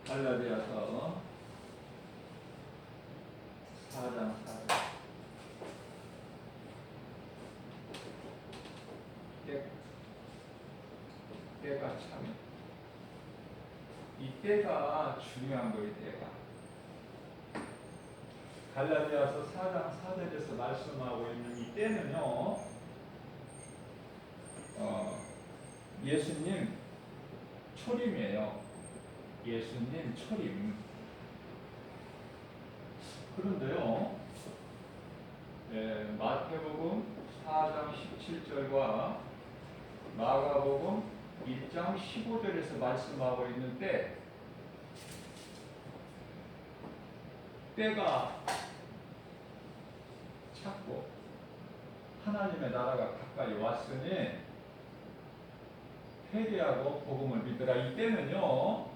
갈라디아서 4장 4절. 때가 참, 이 때가 중요한 거예요. 때가. 갈라디아서 4장 4절에서 말씀하고 있는 이 때는요, 예수님 초림이에요. 예수님 초림. 그런데요, 마태복음 4장 17절과 마가복음 1장 15절에서 말씀하고 있는데, 때가 찼고 하나님의 나라가 가까이 왔으니 회개하고 복음을 믿으라. 이 때는요,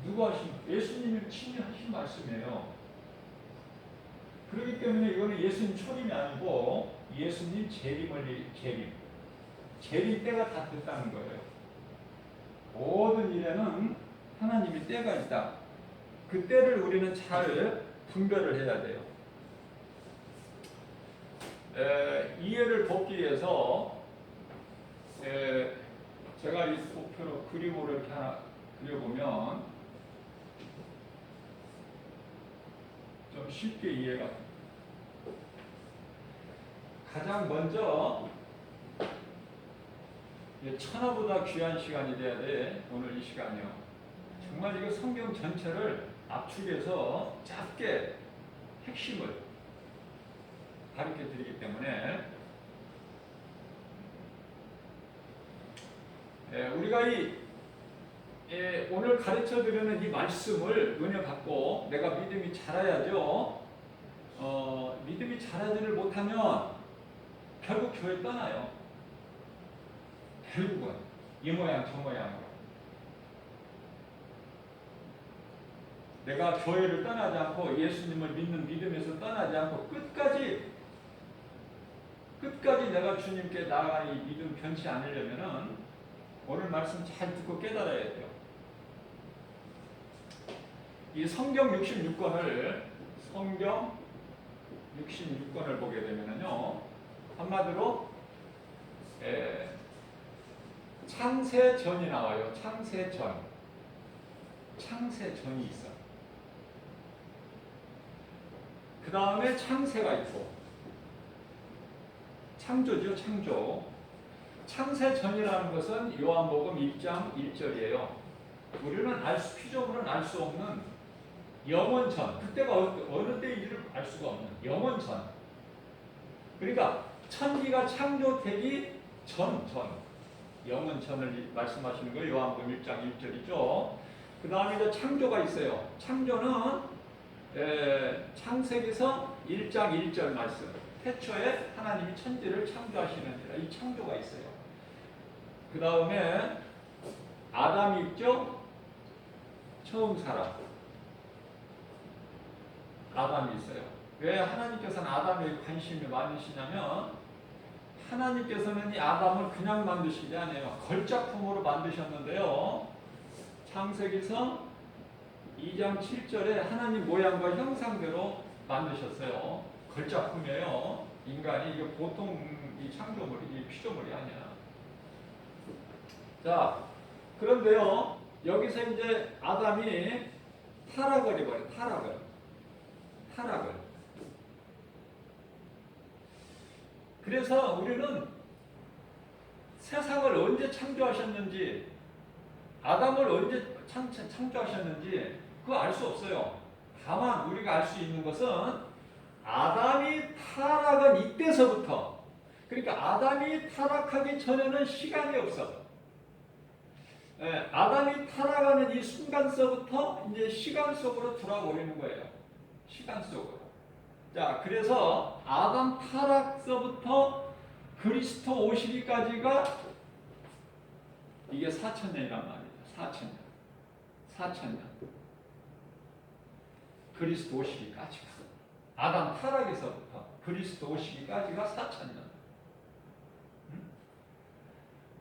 누가 하신, 예수님이 친히 하신 말씀이에요. 그렇기 때문에 이거는 예수님 초림이 아니고 예수님 재림 때가 다 됐다는 거예요. 모든 일에는 하나님이 때가 있다. 그 때를 우리는 잘 분별을 해야 돼요. 이해를 돕기 위해서 제가 이 목표로 그림으로 이렇게 하나 그려보면 좀 쉽게 이해가 됩니다. 가장 먼저 천하보다 귀한 시간이 돼야 돼. 오늘 이 시간이요. 정말 이거 성경 전체를 압축해서 짧게 핵심을 가르쳐 드리기 때문에 우리가 오늘 가르쳐 드리는 이 말씀을 은혜 받고 내가 믿음이 자라야죠. 믿음이 자라지를 못하면 결국 교회 떠나요. 결국은 이 모양 저 모양으로. 내가 교회를 떠나지 않고 예수님을 믿는 믿음에서 떠나지 않고 끝까지 내가 주님께 나아가는 이 믿음 변치 않으려면은 오늘 말씀 잘 듣고 깨달아야 돼요. 이 성경 66권을 보게 되면은요, 한마디로 창세전이 나와요. 창세전이 있어. 그 다음에 창세가 있고, 창조죠, 창조. 창세전이라는 것은 요한복음 1장 1절이에요. 우리는 피조물은 알 수 없는 영원전, 그때가 어느 때인지를 알 수가 없는 영원전. 그러니까 천지가 창조되기 전 영원전을 말씀하시는 거예요. 요한복음 1장 1절이죠. 그 다음에 이제 창조가 있어요. 창조는 창세기서 1장 1절 말씀. 태초에 하나님이 천지를 창조하시느니라. 이 창조가 있어요. 그 다음에 아담이 있죠. 처음 사람. 아담이 있어요. 왜 하나님께서는 아담에 관심이 많으시냐면, 하나님께서는 이 아담을 그냥 만드신 게 아니에요. 걸작품으로 만드셨는데요. 창세기서 2장 7절에 하나님 모양과 형상대로 만드셨어요. 걸작품이에요. 인간이 이게 보통 이 창조물이, 이 피조물이 아니야. 자, 그런데요, 여기서 이제 아담이 타락을 해버려요. 타락을. 그래서 우리는 세상을 언제 창조하셨는지, 아담을 언제 창조하셨는지 그거 알 수 없어요. 다만 우리가 알 수 있는 것은 아담이 타락은 이때서부터, 그러니까 아담이 타락하기 전에는 시간이 없어. 아담이 타락하는 이 순간서부터 이제 시간 속으로 들어버리는 거예요. 시간 속으로. 자, 그래서 아담 타락서부터 그리스도 오시기까지가 이게 4,000년이란 말이에요. 4,000년. 그리스도 오시기까지가. 아담 타락에서부터 그리스도 오시기까지가 4,000년.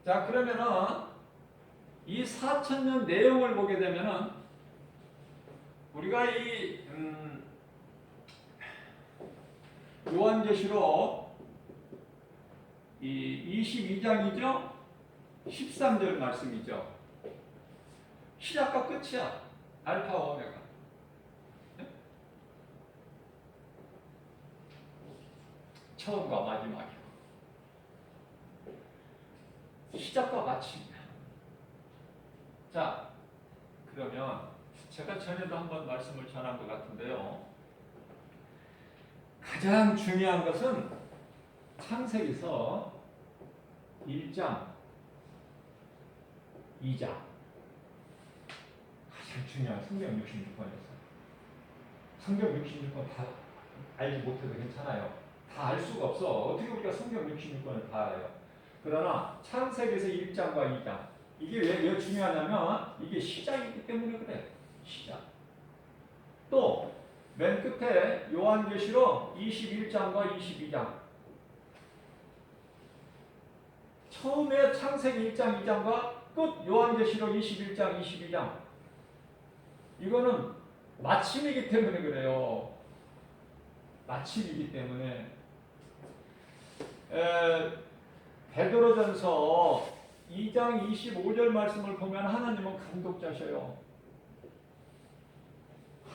자, 그러면은 이 4,000년 내용을 보게 되면은 우리가 이 요한계시록 이 22장이죠? 13절 말씀이죠. 시작과 끝이야. 알파와 오메가. 처음과 마지막이고 시작과 마침이야. 자, 그러면 제가 전에도 한번 말씀을 전한 것 같은데요. 가장 중요한 것은 창세기서 1장, 2장. 가장 중요한 성경 66권에서. 성경 66권 다 알지 못해도 괜찮아요. 다 알 수가 없어. 어떻게 우리가 성경 66권을 다 알아요? 그러나 창세기에서 1장과 2장. 이게 왜 중요하냐면 이게 시작이기 때문에 그래. 시작. 또 맨 끝에 요한계시록 21장과 22장. 처음에 창세기 1장, 2장과 끝 요한계시록 21장, 22장. 이거는 마침이기 때문에 그래요. 마침이기 때문에. 베드로전서 2장 25절 말씀을 보면 하나님은 감독자셔요.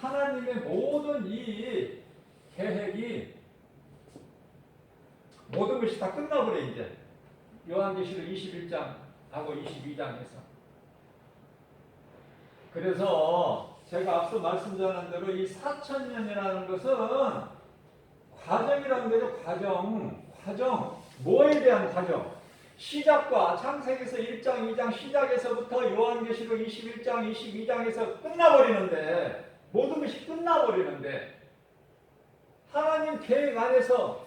하나님의 모든 이 계획이 모든 것이 다 끝나버려 이제. 요한계시록 21장하고 22장에서. 그래서 제가 앞서 말씀 전한 대로 이 4,000년이라는 것은 과정이라는 거죠. 과정. 뭐에 대한 과정? 시작과 창세기에서 1장, 2장 시작에서부터 요한계시록 21장, 22장에서 끝나버리는데 모든 것이 끝나버리는데 하나님 계획 안에서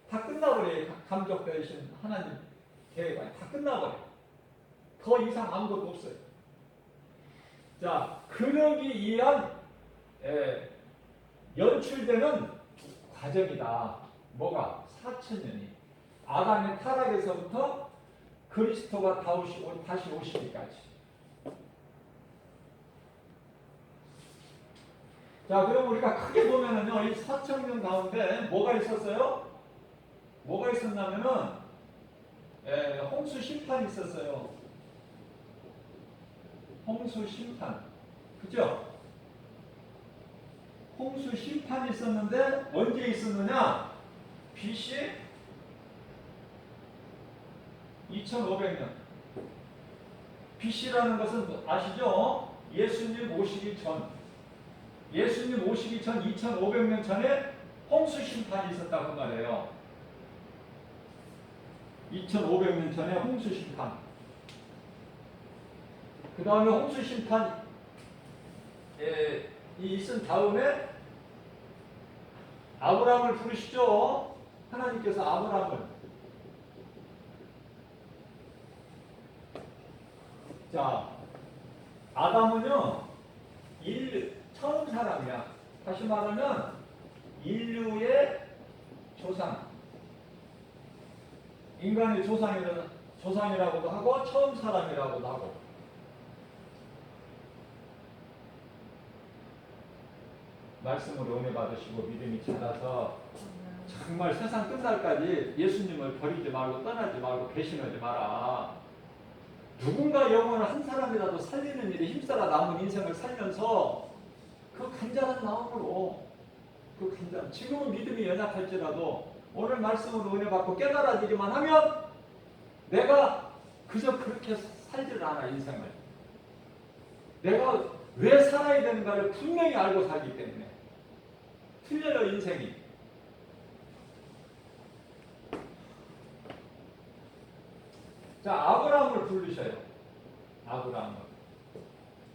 다 끝나버려요. 감독되신 하나님 계획 안에 다 끝나버려요. 더 이상 아무것도 없어요. 자, 그러기 위한 연출되는 과정이다. 뭐가? 4,000년이. 아담의 타락에서부터 그리스도가 다시 오시기까지. 자, 그럼 우리가 크게 보면은요, 이 4,000년 가운데 뭐가 있었어요? 뭐가 있었냐면은, 홍수 심판이 있었어요. 홍수 심판. 그죠? 홍수 심판이 있었는데, 언제 있었느냐? BC 2500년. BC라는 것은 아시죠? 예수님 오시기 전. 예수님 오시기 전 2500년 전에 홍수 심판이 있었다고 말해요. 2500년 전에 홍수 심판. 그 다음에 홍수 심판이 있은 다음에 아브라함을 부르시죠. 하나님께서 아브라함을. 자, 아담은요, 처음 사람이야. 다시 말하면, 인류의 조상. 인간의 조상이라고도 하고, 처음 사람이라고도 하고. 말씀으로 은혜 받으시고, 믿음이 자라서, 정말 세상 끝날까지 예수님을 버리지 말고, 떠나지 말고, 배신하지 마라. 누군가 영혼을 한 사람이라도 살리는 일에 힘써라 남은 인생을 살면서 그 간절한 마음으로 지금은 믿음이 연약할지라도 오늘 말씀으로 은혜 받고 깨달아지기만 하면 내가 그저 그렇게 살지를 않아. 인생을 내가 왜 살아야 되는가를 분명히 알고 살기 때문에 틀려요. 인생이. 자, 아브라함을 부르셔요. 아브라함을.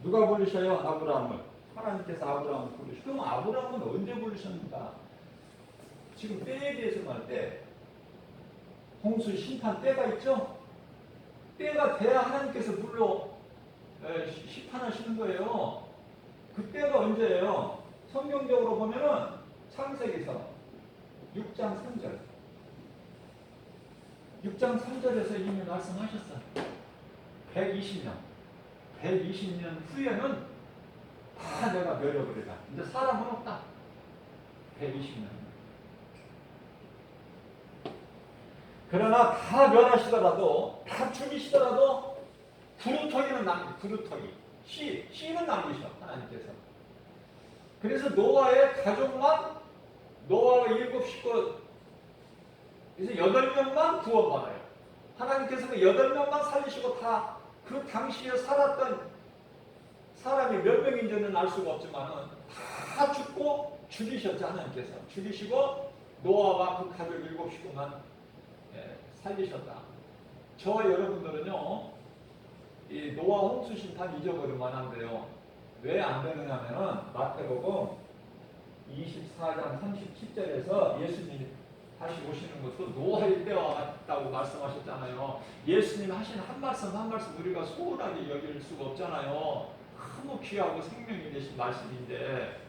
누가 부르셔요? 아브라함을. 하나님께서 아브라함을 부르셔요. 그럼 아브라함은 언제 부르셨는가? 지금 때에 대해서 말 때, 홍수 심판 때가 있죠? 때가 돼야 하나님께서 불러 심판하시는 거예요. 그 때가 언제예요? 성경적으로 보면은 창세기서 6장 3절. 6장 3절에서 이미 말씀하셨어요. 120년 후에는 다 내가 멸해버리라. 이제 사람은 없다. 120년. 그러나 다 멸하시더라도, 다 죽이시더라도 부루터기는 부루터기. 씨는 남기셔, 하나님께서. 그래서 노아의 가족만, 노아와 7 식구, 그래서 8명만 구원받아요. 하나님께서 그 8명만 살리시고 다 그 당시에 살았던 사람이 몇 명인지는 알 수가 없지만은 다 죽고 죽이셨죠, 하나님께서. 죽이시고 노아와 그 가족 7 식구만 살리셨다. 저와 여러분들은요, 이 노아 홍수 심판 잊어버릴 만한데요. 왜 안 되느냐면은 마태복음 24장 37절에서 예수님이 다시 오시는 것도 노아의 때와 같다고 말씀하셨잖아요. 예수님 하신 한 말씀 한 말씀 우리가 소홀하게 여길 수가 없잖아요. 너무 귀하고 생명이 되신 말씀인데,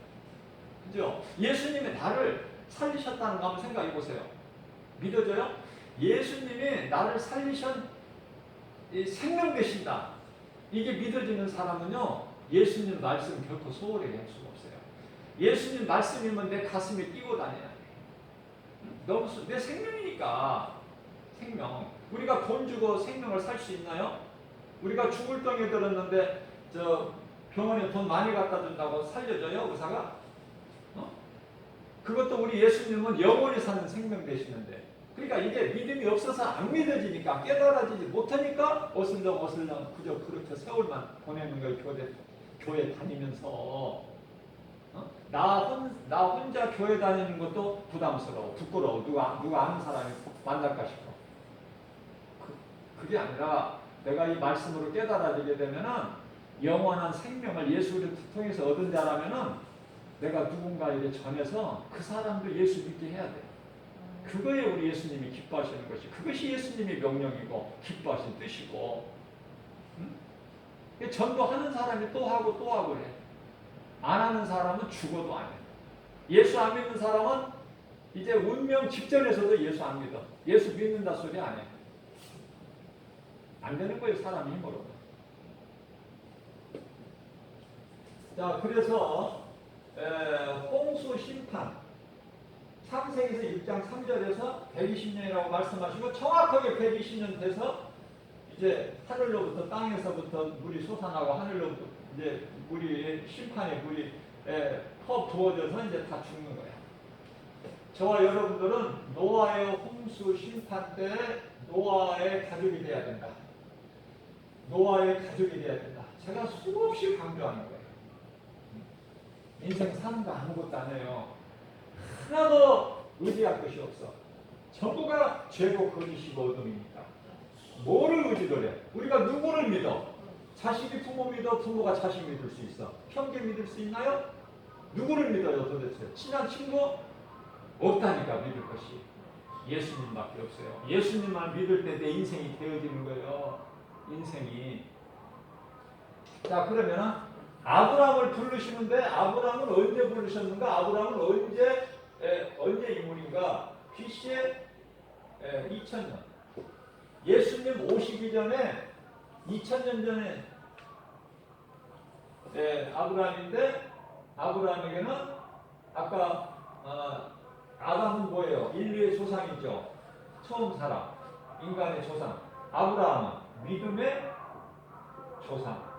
그죠? 예수님이 나를 살리셨다는 거 한번 생각해 보세요. 믿어져요? 예수님이 나를 살리신 생명 되신다. 이게 믿어지는 사람은요, 예수님 말씀 결코 소홀히 할 수가 없어요. 예수님 말씀이면 내 가슴에 끼고 다녀야 돼. 너무 내 생명이니까. 생명. 우리가 돈 주고 생명을 살 수 있나요? 우리가 죽을 병에 들었는데 병원에 돈 많이 갖다 준다고 살려줘요, 의사가? 그것도 우리 예수님은 영원히 사는 생명 되시는데, 그러니까 이게 믿음이 없어서 안 믿어지니까, 깨달아지지 못하니까 어슬렁 그저 그렇게 세월만 보내는 거예요. 교회 다니면서. 나 혼자 교회 다니는 것도 부담스러워, 부끄러워. 누가 아는 사람이 만날까 싶어. 그게 아니라 내가 이 말씀으로 깨달아지게 되면은 영원한 생명을 예수를 통해서 얻은 자라면은 내가 누군가에게 전해서 그 사람도 예수 믿게 해야 돼. 그거에 우리 예수님이 기뻐하시는 것이, 그것이 예수님의 명령이고 기뻐하신 뜻이고. 전도하는 사람이 또 하고 또 하고 그래. 안 하는 사람은 죽어도 안 해. 예수 안 믿는 사람은 이제 운명 직전에서도 예수 안 믿어. 예수 믿는다 소리 안 해. 안 되는 거예요, 사람이 힘으로. 자, 그래서 홍수 심판, 창세기에서 1장 3절에서 120년이라고 말씀하시고, 정확하게 120년 돼서 이제 하늘로부터, 땅에서부터 물이 솟아나고 하늘로부터 이제 물이, 심판의 물이 퍼 부어져서 이제 다 죽는 거야. 저와 여러분들은 노아의 홍수 심판 때 노아의 가족이 돼야 된다. 노아의 가족이 돼야 된다. 제가 수없이 강조하는 거예요. 인생 사는 거 아무것도 안 해요. 하나도 의지할 것이 없어. 전부가 죄고 거짓이고 어둠이니까. 뭐를 의지를 해? 우리가 누구를 믿어? 자식이 부모 믿어, 부모가 자식 믿을 수 있어. 형제 믿을 수 있나요? 누구를 믿어요 도대체? 친한 친구? 없다니까. 믿을 것이 예수님밖에 없어요. 예수님만 믿을 때 내 인생이 되어지는 거예요. 인생이. 자, 그러면은 아브라함을 부르시는데, 아브라함은 언제 부르셨는가? 아브라함은 언제 인물인가? BC에 2000년. 예수님 오시기 전에 2000년 전에 아브라함인데, 아브라함에게는 아까 아담은 뭐예요? 인류의 조상이죠. 처음 사람, 인간의 조상. 아브라함은 믿음의 조상.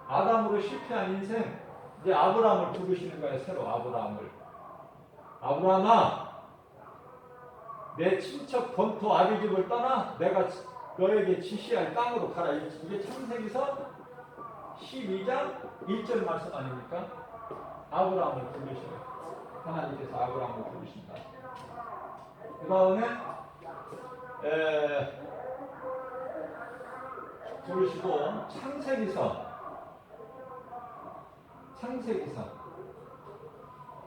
아담으로 실패한 인생, 이제 아브라함을 부르시는 거예요. 새로 아브라함을. 아브라함아, 내 친척 본토 아비집을 떠나 내가 너에게 지시할 땅으로 가라. 이게 창세기서 12장 1절 말씀 아닙니까? 아브라함을 부르셔요. 하나님께서 아브라함을 부르신다. 그 다음에 부르시고 창세기서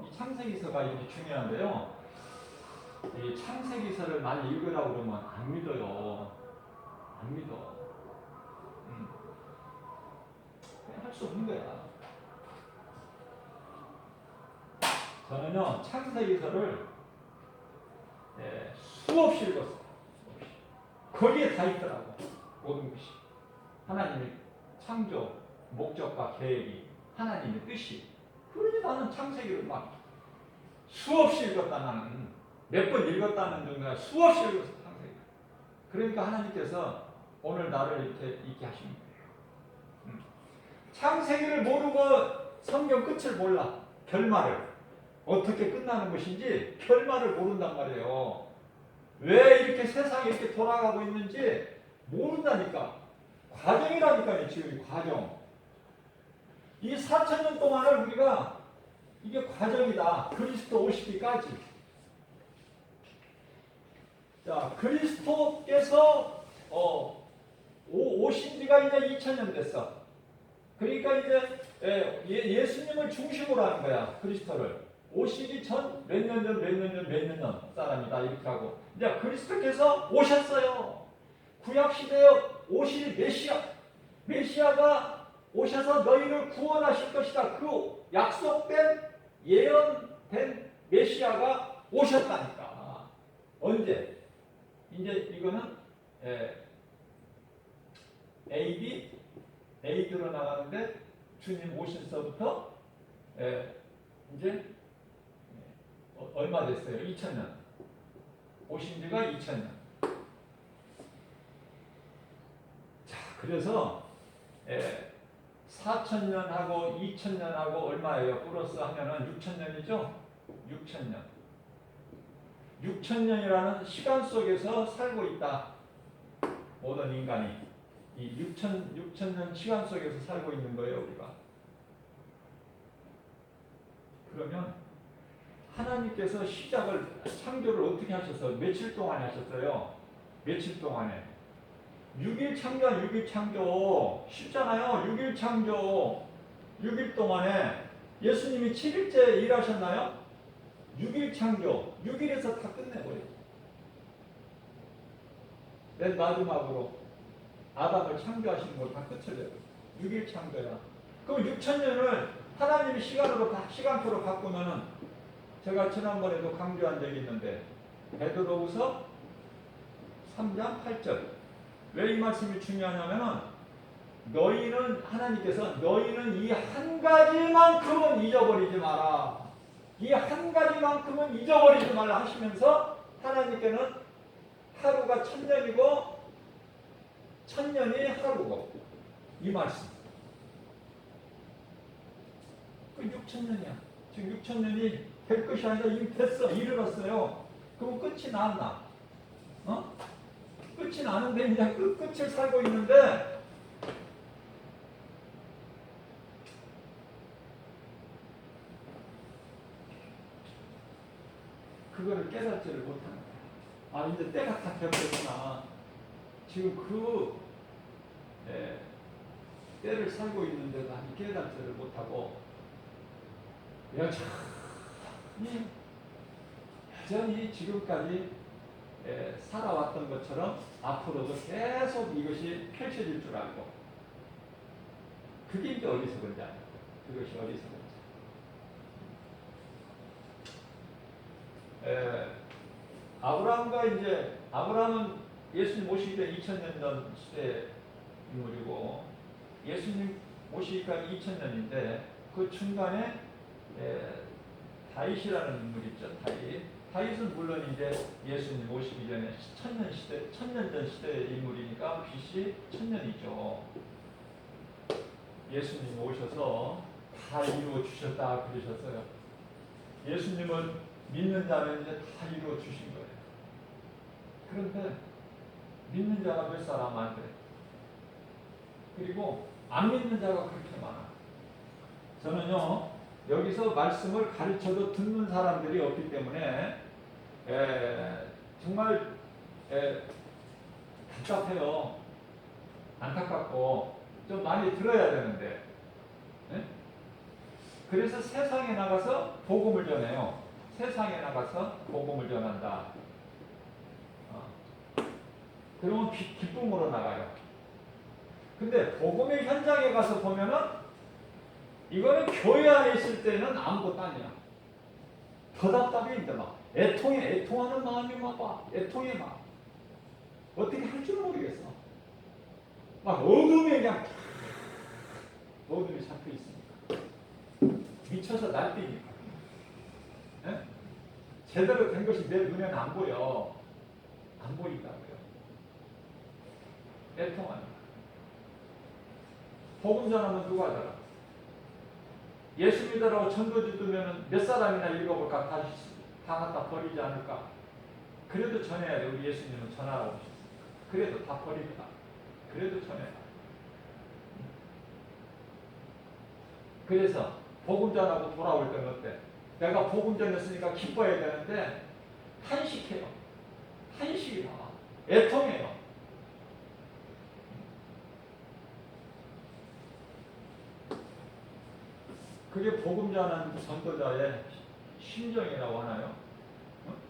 이 창세기서가 이게 중요한데요. 이 창세기서를 많이 읽으라고 그러면 안 믿어요. 안 믿어. 할 수 없는 거야. 저는요, 창세기서를 수없이 읽었어요. 거기에 다 있더라고. 모든 것이. 하나님의 창조, 목적과 계획이. 하나님의 뜻이. 그러니 나는 창세기를 막 수없이 읽었다. 나는 몇 번 읽었다는 정도가 수없이 읽었어 창세기. 그러니까 하나님께서 오늘 나를 이렇게 있게 하신 거예요. 창세기를 모르고 성경 끝을 몰라. 결말을 어떻게 끝나는 것인지 결말을 모른단 말이에요. 왜 이렇게 세상이 이렇게 돌아가고 있는지 모른다니까. 과정이라니까요. 지금 이 과정. 이 4,000년 동안을 우리가 이게 과정이다. 그리스도 오시기까지. 자, 그리스도께서 오신 지가 이제 2000년 됐어. 그러니까 이제 예수님을 중심으로 하는 거야. 그리스도를. 오시기 전 몇 년 전, 몇 년 전, 몇 년 전 사람이다. 이렇게 하고. 이제 그리스도께서 오셨어요. 구약시대에 오실 메시아가 오셔서 너희를 구원하실 것이다. 그 약속된 예언된 메시아가 오셨다니까. 언제? 이제 이거는 A 들어나가는데 주님 오신서부터 이제 얼마 됐어요? 2000년. 오신 지가 2000년. 자, 그래서 4000년하고 2000년하고 얼마예요? 플러스 하면은 6000년이죠? 6000년. 6000년이라는 시간 속에서 살고 있다. 모든 인간이. 이 6000년 시간 속에서 살고 있는 거예요, 우리가. 그러면 하나님께서 시작을, 창조를 어떻게 하셨어요? 며칠 동안에 하셨어요? 며칠 동안에? 6일 창조한 6일 창조. 쉽잖아요. 6일 창조. 6일 동안에 예수님이 7일째 일하셨나요? 6일 창조. 6일에서 다 끝내버려요. 맨 마지막으로 아담을 창조하시는 걸 다 끝을 내요. 6일 창조야. 그럼 6000년을 하나님이 시간표로 바꾸면은, 제가 지난번에도 강조한 적이 있는데 베드로후서 3장 8절. 왜 이 말씀이 중요하냐면은, 하나님께서 너희는 이 한 가지만큼은 잊어버리지 마라. 이 한 가지만큼은 잊어버리지 말라 하시면서, 하나님께는 하루가 1000년이고 1000년이 하루고, 이 말씀. 그 6000년이야. 지금 6000년이 될 것이 아니라 이미 됐어. 이르렀어요. 그럼 끝이 났나? 끝이 나는데 이제 끝을 살고 있는데, 그거를 깨닫지를 못하는 거야. 아, 이제 때가 다 되었구나. 지금 때를 살고 있는데도 아직 깨닫지를 못하고, 여전히 지금까지 살아왔던 것처럼 앞으로도 계속 이것이 펼쳐질 줄 알고, 그게 이제 어리석은지 아니에요. 그것이 어리석은지. 아브라함은 예수님 오시기 때 2000년 전 시대 인물이고, 예수님 오시기까지 2000년인데 그 중간에 다윗이라는 인물이 있죠. 다윗은 물론 이제 예수님 오시기 전에 1000년 전 시대의 인물이니까 BC 1000년이죠. 예수님이 오셔서 다 이루어 주셨다 그러셨어요. 예수님을 믿는 자는 이제 다 이루어 주신 거예요. 그런데 믿는 자가 몇 사람 안 돼. 그리고 안 믿는 자가 그렇게 많아. 저는요, 여기서 말씀을 가르쳐도 듣는 사람들이 없기 때문에 정말 답답해요. 안타깝고 좀 많이 들어야 되는데. 그래서 세상에 나가서 복음을 전해요. 세상에 나가서 복음을 전한다. 그러면 기쁨으로 나가요. 근데 복음의 현장에 가서 보면은, 이거는 교회 안에 있을 때는 아무것도 아니야. 더 답답해. 이제 막 애통하는 마음이 막 와. 애통해 막. 어떻게 할 줄 모르겠어. 막 어둠에 그냥 어둠이 잡혀 있으니까. 미쳐서 날뛰니까. 예? 제대로 된 것이 내 눈에는 안 보여. 안 보인다고요. 애통하는. 복음 전하면 누가 알아? 예수 믿으라고 전도지 두면 몇 사람이나 읽어볼까? 다 갖다 버리지 않을까? 그래도 전해야 돼. 우리 예수님은 전하라고 하셨으니까. 그래도 다 버립니다. 그래도 전해야 돼. 그래서 복음 전하고 돌아올 때는 어때? 내가 복음 전했으니까 기뻐해야 되는데 탄식해요. 탄식이 나와. 애통해요. 그게 복음 전하는 전도자의 심정이라고 하나요?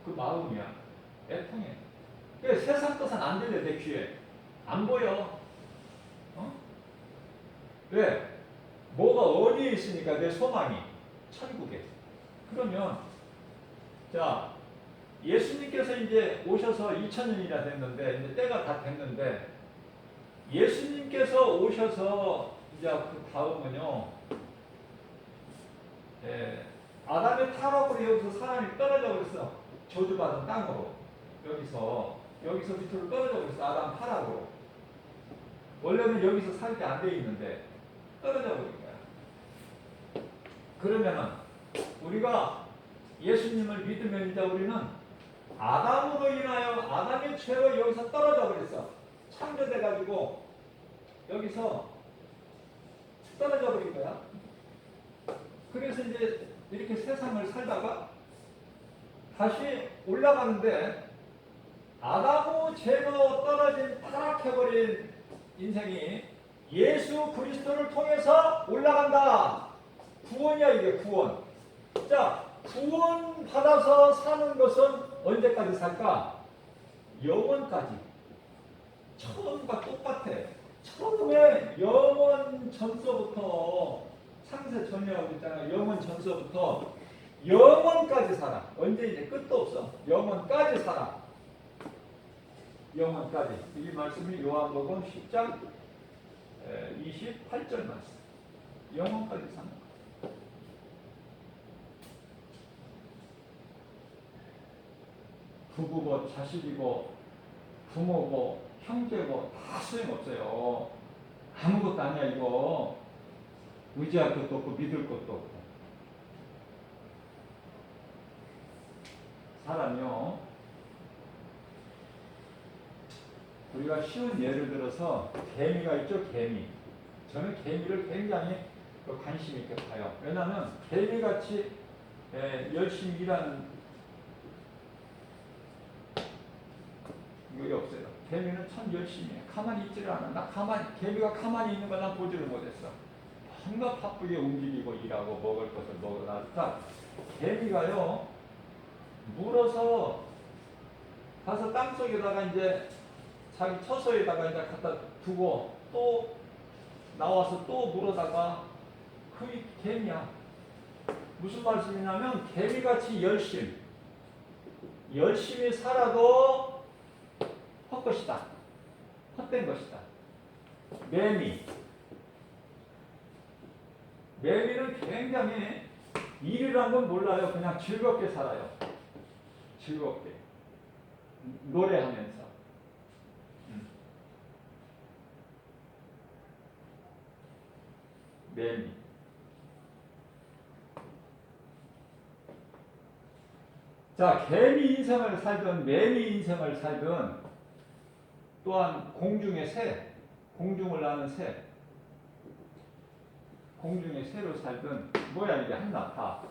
그 마음이야. 애통해. 세상 것은 안 들려, 내 귀에. 안 보여. 왜? 뭐가 어디에 있으니까 내 소망이 천국에. 그러면 자 예수님께서 이제 오셔서 2000년이나 됐는데 이제 때가 다 됐는데 예수님께서 오셔서 이제 그 다음은요. 아담의 타락으로 여기서 사람이 떨어져 버렸어. 저주받은 땅으로 여기서 밑으로 떨어져 버렸어. 아담 타락으로. 원래는 여기서 살게 안 돼 있는데 떨어져 버린 거야. 그러면은 우리가 예수님을 믿으면 이제 우리는 아담으로 인하여 아담의 죄로 여기서 떨어져 버렸어. 창조돼 가지고 여기서 떨어져 버린 거야. 그래서 이제 이렇게 세상을 살다가 다시 올라가는데 아담의 죄로 떨어진 타락해버린 인생이 예수 그리스도를 통해서 올라간다. 구원이야 이게 구원. 자, 구원 받아서 사는 것은 언제까지 살까? 영원까지. 처음과 똑같아. 처음에 영원 전서부터 상세 전이라고 있잖아. 영원 전서부터 영원까지 살아. 언제 이제 끝도 없어. 영원까지 살아. 영원까지. 이 말씀이 요한복음 10장 28절 말씀. 영원까지 사는 거. 부부고 자식이고 부모고 형제고 다 소용없어요. 아무것도 아니야 이거. 의지할 것도 없고 믿을 것도 없고. 사람이요. 우리가 쉬운 예를 들어서 개미가 있죠. 개미. 저는 개미를 굉장히 관심 있게 봐요. 왜냐하면 개미같이 열심히 일하는 게 없어요. 개미는 참 열심히 해. 가만히 있지를 않아. 개미가 가만히 있는 걸 난 보지를 못했어. 뭔가 바쁘게 움직이고 일하고 먹을 것을 먹으니까 개미가요 물어서 가서 땅 속에다가 이제 자기 처소에다가 이제 갖다 두고 또 나와서 또 물어다가 그게 개미야. 무슨 말씀이냐면 개미같이 열심히 살아도 헛것이다. 헛된 것이다. 매미는 굉장히 일이란 건 몰라요. 그냥 즐겁게 살아요. 즐겁게. 노래하면서. 매미. 자, 개미 인생을 살든 매미 인생을 살든 또한 공중의 새, 공중을 나는 새, 공중의 새로 살든 뭐야 이게 한낱다.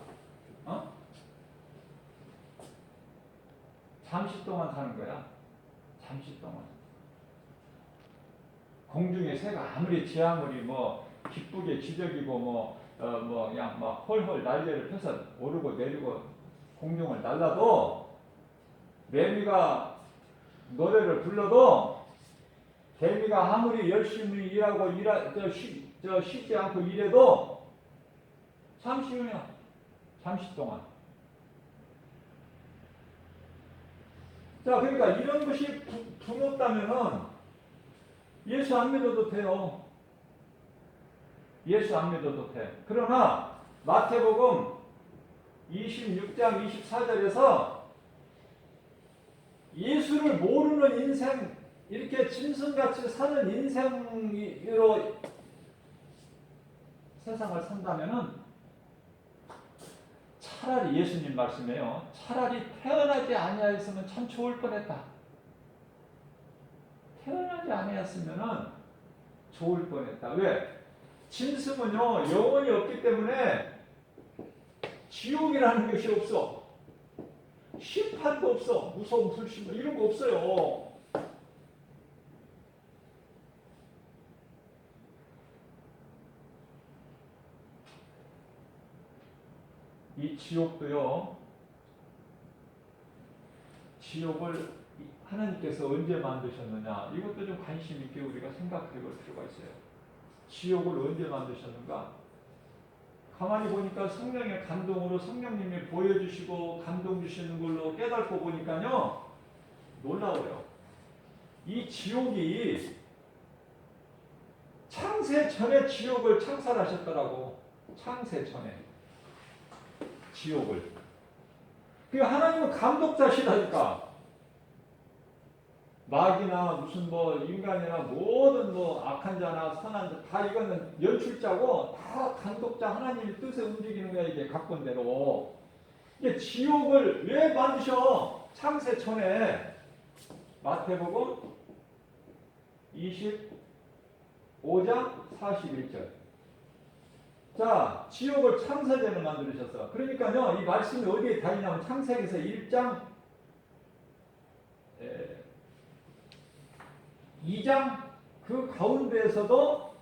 잠시 동안 사는 거야. 잠시 동안. 공중의 새가 아무리 아무리 기쁘게 지저귀고 그냥 막 헐헐 날개를 펴서 오르고 내리고 공중을 날라도 매미가 노래를 불러도 개미가 아무리 열심히 일하고 쉬지 않고 일해도 잠시 후면 잠시 동안. 자, 그러니까 이런 것이 부럽다면은 예수 안 믿어도 돼요. 예수 안 믿어도 돼. 그러나 마태복음 26장 24절에서 예수를 모르는 인생, 이렇게 짐승같이 사는 인생으로 세상을 산다면은 차라리 예수님 말씀이에요. 차라리 태어나지 아니하였으면 참 좋을 뻔했다. 태어나지 아니했으면은 좋을 뻔했다. 왜? 짐승은요 영혼이 없기 때문에 지옥이라는 것이 없어. 심판도 없어. 무서움, 불신 이런 거 없어요. 이 지옥도요. 지옥을 하나님께서 언제 만드셨느냐, 이것도 좀 관심 있게 우리가 생각해 볼 필요가 있어요. 지옥을 언제 만드셨는가? 가만히 보니까 성령의 감동으로 성령님이 보여주시고 감동 주시는 걸로 깨닫고 보니까요 놀라워요. 이 지옥이 창세 전에 지옥을 창설하셨더라고. 창세 전에 지옥을. 그 하나님은 감독자시라니까. 마귀나 무슨 뭐 인간이나 모든 뭐 악한 자나 선한 자 다 이거는 연출자고 다 감독자 하나님의 뜻에 움직이는 거야. 이게 각본대로. 이게 지옥을 왜 만드셔? 창세 전에. 마태복음 25장 41절. 자, 지옥을 창세전에 만드셨어. 그러니까요, 이 말씀이 어디에 다 있냐면 창세기에서 1장 2장 그 가운데에서도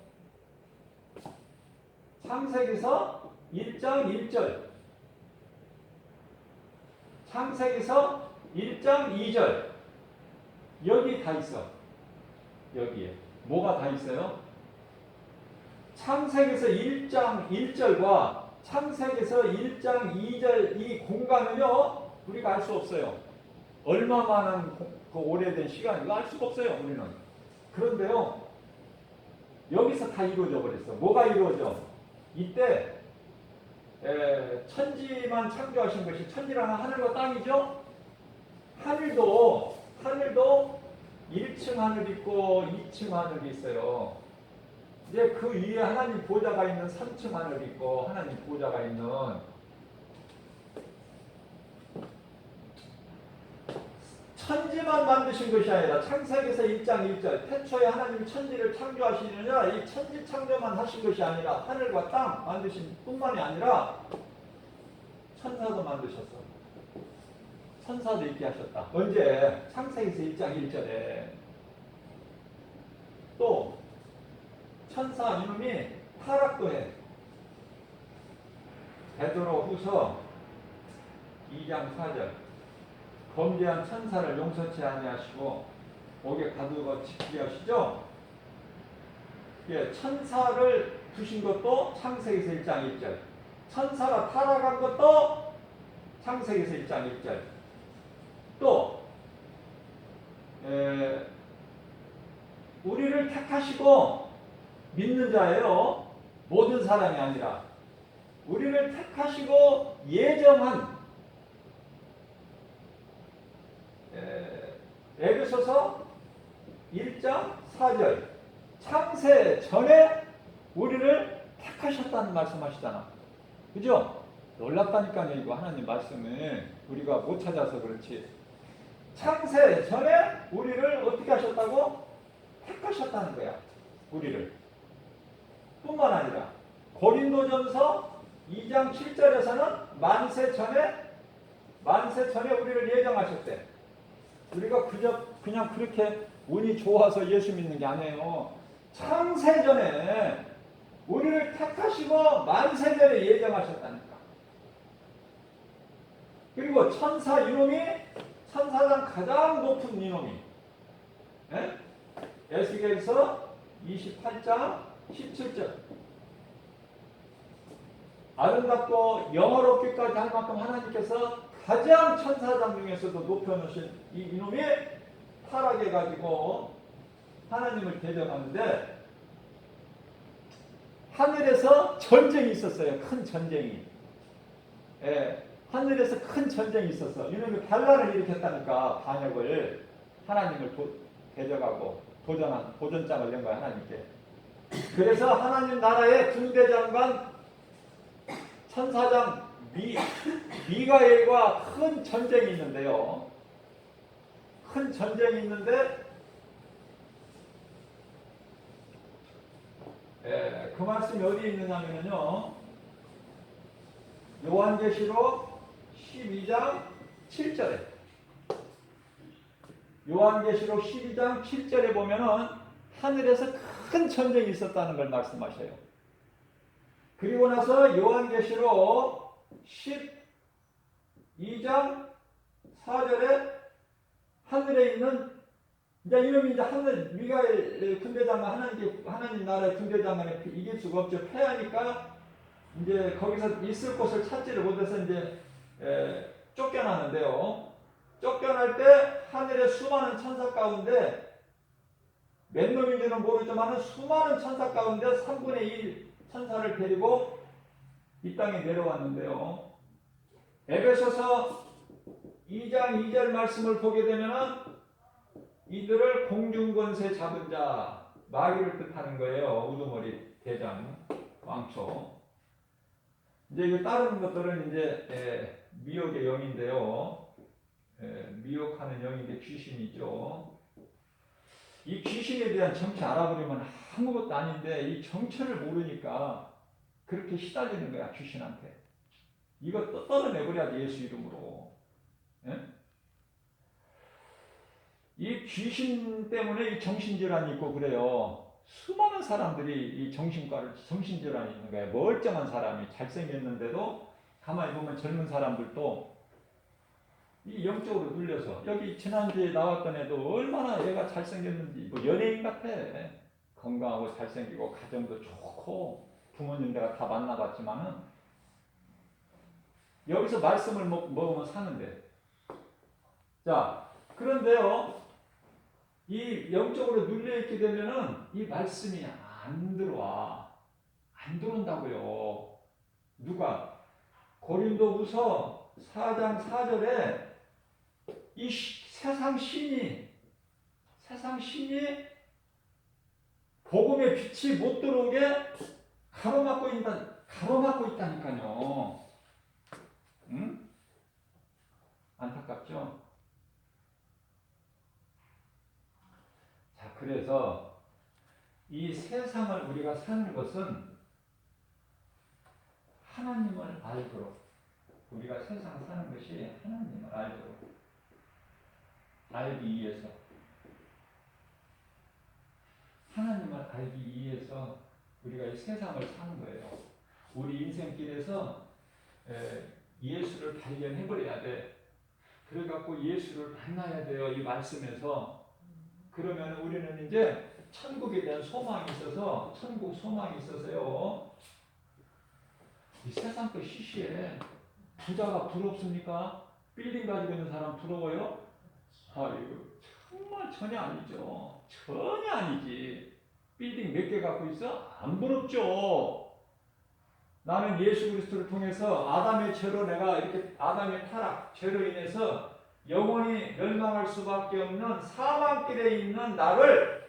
창세기서 1장 1절, 창세기서 1장 2절, 여기 다 있어. 여기에 뭐가 다 있어요? 창세기서 1장 1절과 창세기서 1장 2절 이 공간은요 우리가 알 수 없어요. 얼마만한 그 오래된 시간인가 알 수가 없어요 우리는. 그런데요 여기서 다 이루어져 버렸어. 뭐가 이루어져? 이때 천지만 창조하신 것이, 천지라는 하늘과 땅이죠. 하늘도 1층 하늘 있고 2층 하늘이 있어요. 이제 그 위에 하나님 보좌가 있는 3층 하늘 있고 하나님 보좌가 있는, 천지만 만드신 것이 아니라 창세기에서 1장 1절 태초에 하나님이 천지를 창조하시느냐, 이 천지 창조만 하신 것이 아니라 하늘과 땅 만드신 뿐만이 아니라 천사도 만드셨어. 천사도 있게 하셨다. 언제? 창세기에서 1장 1절에. 또 천사 이놈이 타락도 해. 베드로후서 2장 4절. 범죄한 천사를 용서치 아니하시고 옥에 가두어 지키게 하시죠. 예, 천사를 두신 것도 창세기에서 1장 1절. 천사가 타락한 것도 창세기에서 1장 1절. 또 우리를 택하시고 믿는 자예요. 모든 사람이 아니라 우리를 택하시고 예정한, 에베소서 1장 4절. 창세 전에 우리를 택하셨다는 말씀하시잖아. 그죠? 놀랍다니까요. 이거 하나님 말씀을 우리가 못 찾아서 그렇지. 창세 전에 우리를 어떻게 하셨다고? 택하셨다는 거야. 우리를. 뿐만 아니라 고린도전서 2장 7절에서는 만세 전에 우리를 예정하셨대. 우리가 그냥 그렇게 운이 좋아서 예수 믿는 게 아니에요. 창세 전에 우리를 택하시고 만세 전에 예정하셨다니까. 그리고 천사 이놈이 천사장 가장 높은 이놈이, 에스겔서 28장 17절. 아름답고 영어롭기까지 할 만큼 하나님께서 가장 천사장 중에서도 높여놓으신 이 이놈이 타락해가지고 하나님을 대적하는데, 하늘에서 전쟁이 있었어요. 큰 전쟁이. 예, 하늘에서 큰 전쟁이 있었어. 이놈이 반란을 일으켰다니까. 반역을 하나님을 대적하고 도전장을 낸 거야 하나님께. 그래서 하나님 나라의 군대장관 천사장 미가엘과 큰 전쟁이 있는데요. 큰 전쟁이 있는데 그 말씀이 어디에 있느냐면요. 요한계시록 12장 7절에 요한계시록 12장 7절에 보면은 하늘에서 큰 전쟁이 있었다는 걸 말씀하셔요. 그리고 나서 요한계시록 12장 4절에 하늘에 있는 이제 이놈이 이제 하늘 미가엘 군대장관 하나님 나라의 군대장관에 이길 수가 없죠. 패하니까 이제 거기서 있을 곳을 찾지를 못해서 이제 쫓겨나는데요. 쫓겨날 때 하늘의 수많은 천사 가운데 몇 놈인지는 모르지만 수많은 천사 가운데 3분의 1 천사를 데리고 이 땅에 내려왔는데요. 에베소서 2장 2절 말씀을 보게 되면은 이들을 공중권세 잡은 자 마귀를 뜻하는 거예요. 우두머리 대장 왕초. 이제 이거 따르는 것들은 이제 미혹의 영인데요. 미혹하는 영인데 귀신이죠. 이 귀신에 대한 정체 알아보려면 아무것도 아닌데 이 정체를 모르니까 그렇게 시달리는 거야 귀신한테. 이거 떨어내버려야지 예수 이름으로. 예? 이 귀신 때문에 이 정신질환이 있고 그래요. 수많은 사람들이 이 정신질환이 있는 거예요. 멀쩡한 사람이 잘생겼는데도 가만히 보면 젊은 사람들도 이 영적으로 눌려서 여기 지난주에 나왔던 애도 얼마나 얘가 잘생겼는지 뭐 연예인 같아. 건강하고 잘생기고 가정도 좋고 부모님 내가 다 만나봤지만은 여기서 말씀을 먹으면 사는데 자 그런데요 이 영적으로 눌려있게 되면은 이 말씀이 안 들어와. 안 들어온다고요. 누가? 고린도후서 4장 4절에 이 세상 신이 복음의 빛이 못 들어오게 가로막고 있다니까요. 응? 안타깝죠? 자, 그래서 이 세상을 우리가 사는 것은 하나님을 알도록 우리가 세상 사는 것이 하나님을 알도록 알기 위해서 하나님을 알기 위해서 우리가 이 세상을 사는 거예요. 우리 인생길에서 예수를 발견해버려야 돼. 그래갖고 예수를 만나야 돼요. 이 말씀에서. 그러면 우리는 이제 천국에 대한 소망이 있어서 천국 소망이 있어서요. 이 세상 거 시시해. 부자가 부럽습니까? 빌딩 가지고 있는 사람 부러워요? 아이고 정말 전혀 아니죠. 전혀 아니지. 빌딩 몇 개 갖고 있어? 안 부럽죠. 나는 예수 그리스도를 통해서 아담의 죄로 내가 이렇게 아담의 타락 죄로 인해서 영원히 멸망할 수밖에 없는 사망길에 있는 나를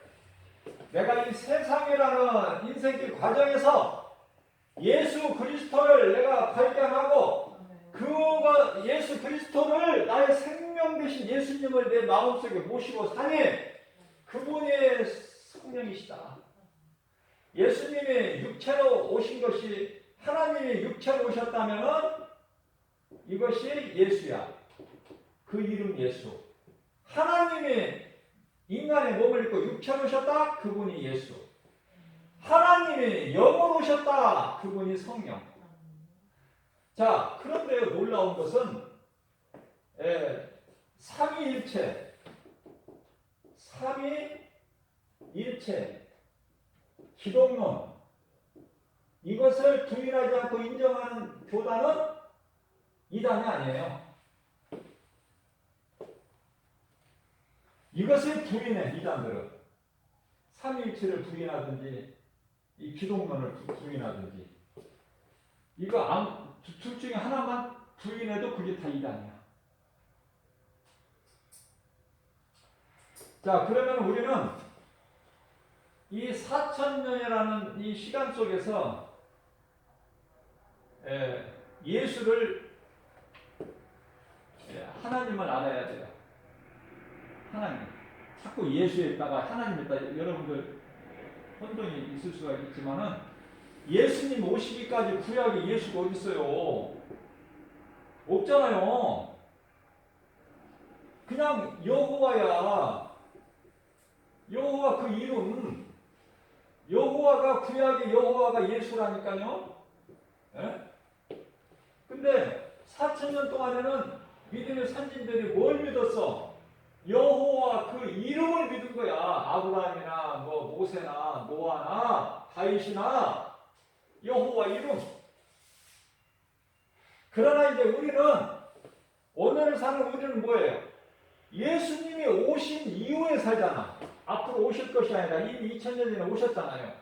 내가 이 세상이라는 인생길 과정에서 예수 그리스도를 내가 발견하고 그가 예수 그리스도를 나의 생명 되신 예수님을 내 마음속에 모시고 사니 그분의 성령이시다. 예수님이 육체로 오신 것이 하나님이 육체로 오셨다면 이것이 예수야. 그 이름 예수. 하나님이 인간의 몸을 입고 육체로 오셨다. 그분이 예수. 하나님이 영으로 오셨다. 그분이 성령. 자, 그런데 놀라운 것은 삼위일체 기독론 이것을 부인하지 않고 인정하는 교단은 이단이 아니에요. 이것을 부인해 이단들은 삼위일체를 부인하든지 이 기독론을 부인하든지 이거 둘 중에 하나만 부인해도 그게 다 이단이야. 자, 그러면 우리는 이 4,000년이라는 이 시간 속에서 예수를 하나님을 알아야 돼요. 하나님. 자꾸 예수에다가 하나님에다가 여러분들 혼동이 있을 수가 있지만은 예수님 오시기까지 구약에 예수가 어디 있어요? 없잖아요. 그냥 여호와야. 여호와 그 이름. 여호와가 구약의 여호와가 예수라니까요. 예? 근데 4,000년 동안에는 믿음의 선진들이 뭘 믿었어? 여호와 그 이름을 믿은 거야. 아브라함이나 뭐 모세나 노아나 다윗이나 여호와 이름. 그러나 이제 우리는 오늘 사는 우리는 뭐예요? 예수님이 오신 이후에 살잖아. 앞으로 오실 것이 아니라 이미 2000년 전에 오셨잖아요.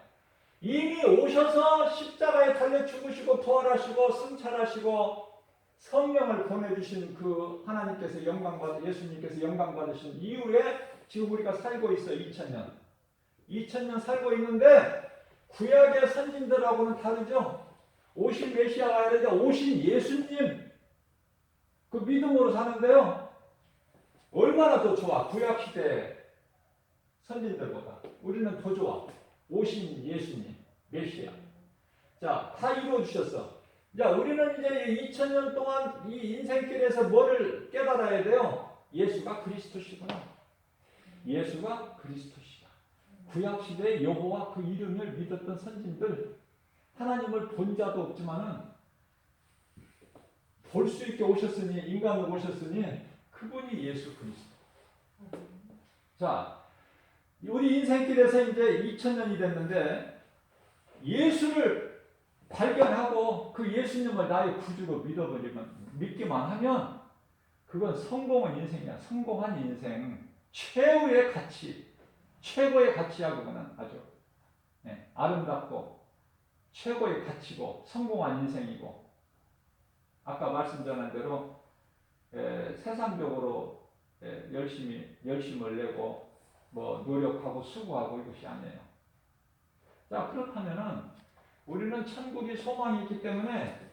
이미 오셔서 십자가에 달려 죽으시고 부활하시고 승천하시고 성령을 보내주신 그 하나님께서 예수님께서 영광 받으신 이후에 지금 우리가 살고 있어요. 2000년. 2000년 살고 있는데 구약의 선진들하고는 다르죠. 오신 메시아가 아니라 오신 예수님 그 믿음으로 사는데요. 얼마나 더 좋아. 구약시대 선진들보다. 우리는 더 좋아. 오신 예수님, 메시아. 자, 다 이루어주셨어. 자, 우리는 이제 2000년 동안 이 인생길에서 뭐를 깨달아야 돼요? 예수가 그리스도시구나. 예수가 그리스도시다. 구약시대의 여호와 그 이름을 믿었던 선진들, 하나님을 본 자도 없지만은 볼 수 있게 오셨으니, 인간으로 오셨으니 그분이 예수 그리스도. 자, 우리 인생길에서 이제 2000년이 됐는데 예수를 발견하고 그 예수님을 나의 구주로 믿기만 하면 그건 성공한 인생이야. 성공한 인생. 최후의 가치. 최고의 가치야 그거는 아주. 아름답고 최고의 가치고 성공한 인생이고 아까 말씀드린 대로 세상적으로 열심을 내고 뭐 노력하고 수고하고 이것이 아니에요. 자, 그렇다면은 우리는 천국이 소망이 있기 때문에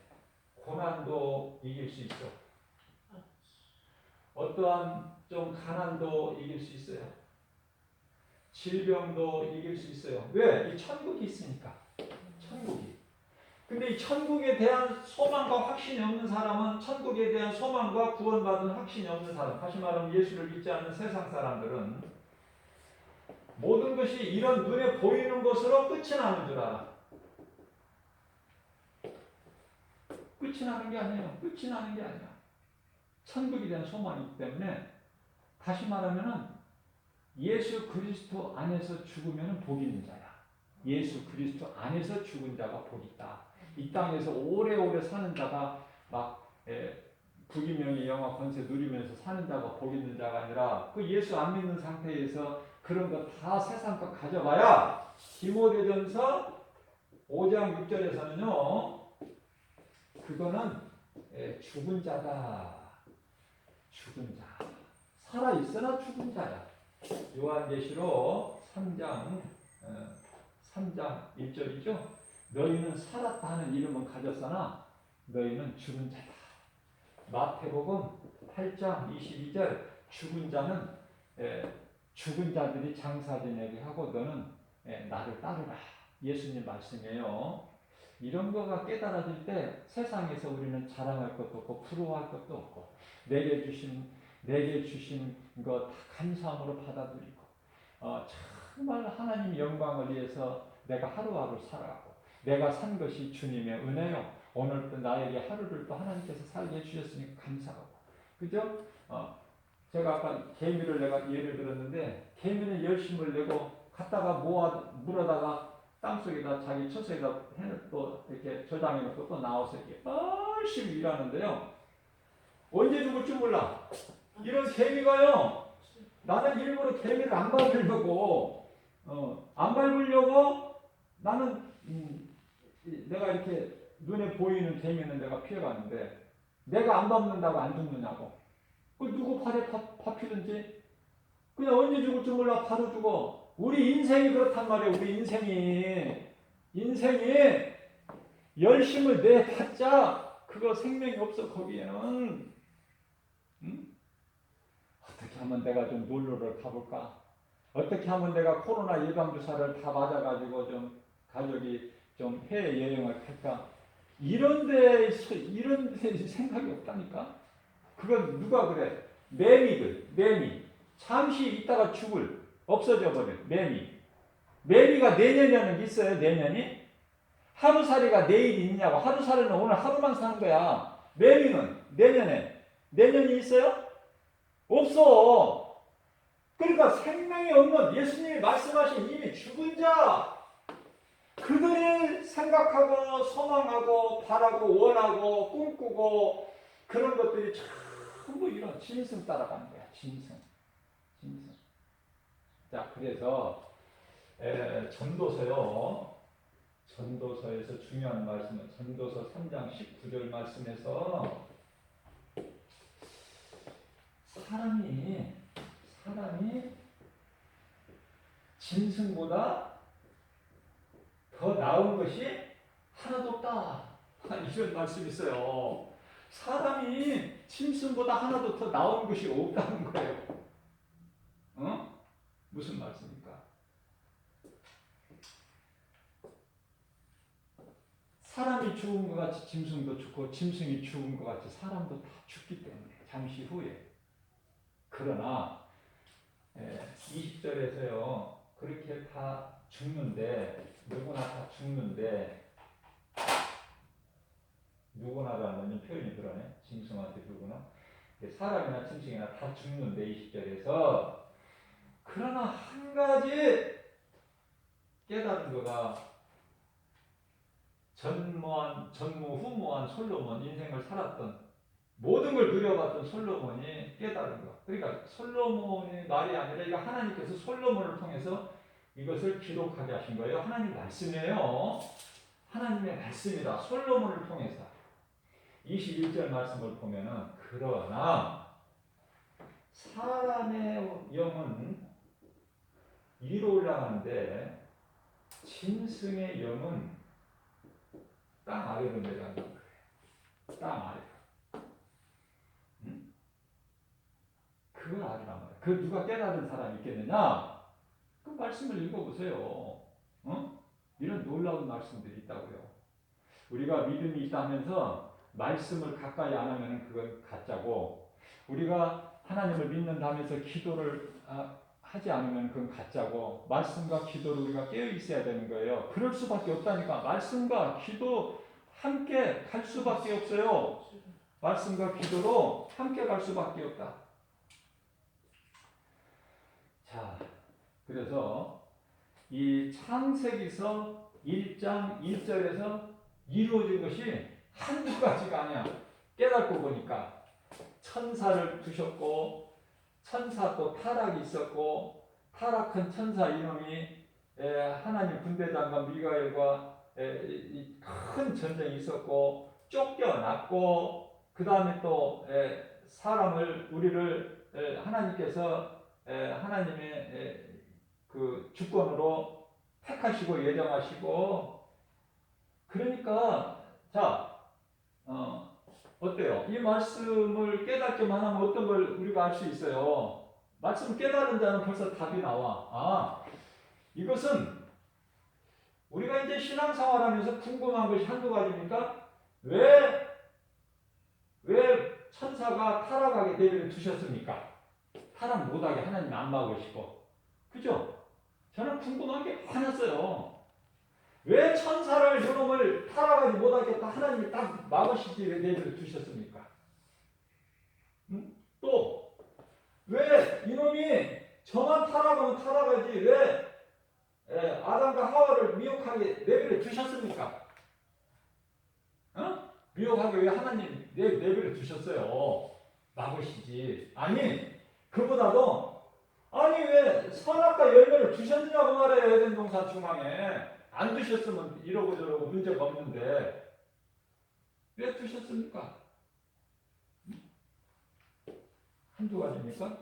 고난도 이길 수 있어. 어떠한 좀 가난도 이길 수 있어요. 질병도 이길 수 있어요. 왜? 이 천국이 있으니까. 천국이. 근데 이 천국에 대한 소망과 확신이 없는 사람은 천국에 대한 소망과 구원받은 확신이 없는 사람, 다시 말하면 예수를 믿지 않는 세상 사람들은 모든 것이 이런 눈에 보이는 것으로 끝이 나는 줄 알아. 끝이 나는 게 아니에요. 끝이 나는 게 아니야. 천국에 대한 소망이 있기 때문에 다시 말하면은 예수 그리스도 안에서 죽으면 복 있는 자야. 예수 그리스도 안에서 죽은 자가 복 있다. 이 땅에서 오래오래 사는 자가 막 부귀명예 영화 권세 누리면서 사는 자가 복 있는 자가 아니라 그 예수 안 믿는 상태에서 그런 거 다 세상 거 가져봐야 디모데전서 5장 6절에서는요. 그거는 죽은 자다. 죽은 자. 살아있으나 죽은 자야. 요한계시록 3장 1절이죠. 너희는 살았다 하는 이름은 가졌으나 너희는 죽은 자다. 마태복음 8장 22절 죽은 자는 죽은 자들이 장사 지내게 하고 너는 나를 따르라. 예수님 말씀이에요. 이런 거가 깨달아질 때 세상에서 우리는 자랑할 것도 없고 부러워할 것도 없고 내게 주신 것 다 감사함으로 받아들이고 정말 하나님 영광을 위해서 내가 하루하루 살아가고 내가 산 것이 주님의 은혜요. 오늘 또 나에게 하루를 또 하나님께서 살게 해주셨으니까 감사하고 그죠? 제가 아까 개미를 내가 예를 들었는데 개미는 열심을 내고 갖다가 물어다가 땅속에다 자기 처소에다 또 이렇게 저장해 놓고 또 나와서 이렇게 열심히 일하는데요. 언제 죽을지 몰라. 이런 개미가요. 나는 일부러 개미를 안 밟으려고 나는 내가 이렇게 눈에 보이는 재미있는 데가 피해가는데 내가 안 밟는다고 안 죽느냐고. 그 누구 발에 밟히든지 그냥 언제 죽을 줄 몰라 바로 죽어. 우리 인생이 그렇단 말이야. 우리 인생이 열심을 내봤자 그거 생명이 없어 거기에는. 응? 어떻게 하면 내가 좀 놀러를 가볼까? 어떻게 하면 내가 코로나 예방주사를 다 맞아가지고 좀 가족이 좀 해외여행을 갈까? 이런 데 생각이 없다니까? 그건 누가 그래? 매미. 잠시 있다가 없어져 버려. 매미가 내년에는 있어요, 내년이? 하루살이가 내일이 있냐고. 하루살이는 오늘 하루만 사는 거야. 매미는 내년이 있어요? 없어. 그러니까 생명이 없는 예수님이 말씀하신 이미 죽은 자, 그들이 생각하고 소망하고 바라고 원하고 꿈꾸고 그런 것들이 전부 이런 짐승 따라가는 거야. 짐승. 자, 그래서 전도서에서 중요한 말씀은 전도서 3장 19절 말씀에서 사람이 짐승보다 더 나은 것이 하나도 없다. 이런 말씀이 있어요. 사람이 짐승보다 하나도 더 나은 것이 없다는 거예요. 무슨 말씀입니까? 사람이 죽은 것 같이 짐승도 죽고 짐승이 죽은 것 같이 사람도 다 죽기 때문에 잠시 후에. 그러나 20절에서요. 그렇게 다 죽는데 누구나 다 죽는데 누구나라는 표현이 그러네. 짐승한테 누구나. 사람이나 짐승이나 다 죽는데 20절에서 그러나 한 가지 깨달은 거가 전무후무한 솔로몬 인생을 살았던 모든 걸 누려봤던 솔로몬이 깨달은 거. 그러니까 솔로몬의 말이 아니라 이거 하나님께서 솔로몬을 통해서 이것을 기록하게 하신 거예요. 하나님 말씀이에요. 하나님의 말씀이다. 솔로몬을 통해서. 21절 말씀을 보면은 그러나 사람의 영은 위로 올라가는데 짐승의 영은 땅 아래로 내려간다는 거예요. 땅 아래. 그걸 알으란 말이야. 그 누가 깨달은 사람이 있겠느냐? 그 말씀을 읽어보세요. 이런 놀라운 말씀들이 있다고요. 우리가 믿음이 있다 하면서 말씀을 가까이 안 하면 그건 가짜고, 우리가 하나님을 믿는다면서 기도를 하지 않으면 그건 가짜고, 말씀과 기도를 우리가 깨어 있어야 되는 거예요. 그럴 수밖에 없다니까. 말씀과 기도 함께 갈 수밖에 없어요. 말씀과 기도로 함께 갈 수밖에 없다. 자, 그래서 이 창세기서 1장 1절에서 이루어진 것이 한두 가지가 아니야. 깨닫고 보니까 천사를 두셨고, 천사 또 타락이 있었고, 타락한 천사 이놈이 하나님 군대장과 미가엘과 큰 전쟁이 있었고, 쫓겨났고, 그 다음에 또 우리를 하나님께서 하나님의 그 주권으로 택하시고 예정하시고, 그러니까 자 어때요? 이 말씀을 깨닫기만 하면 어떤 걸 우리가 알 수 있어요? 말씀 깨달은 자는 벌써 답이 나와. 이것은 우리가 이제 신앙생활하면서 궁금한 것이 한두 가지니까 왜 천사가 타락하게 내버려 두셨습니까? 타락 못하게 하나님 안 막으시고, 그죠? 저는 궁금한 게 많았어요. 왜 천사를 이놈을 타락하지 못하겠다 하나님이 딱 막으시지 왜 내버려 두셨습니까? 또 왜 이놈이 저만 타락하면 타락하지 왜 아담과 하와를 미혹하게 내버려 두셨습니까? 미혹하게 왜 하나님 내버려 두셨어요? 막으시지. 아니, 그보다도 왜 선악과 열매를 주셨느냐고 말해요. 에덴 동산 중앙에. 안 두셨으면 이러고 저러고 문제가 없는데 왜 두셨습니까? 한두 가지입니까?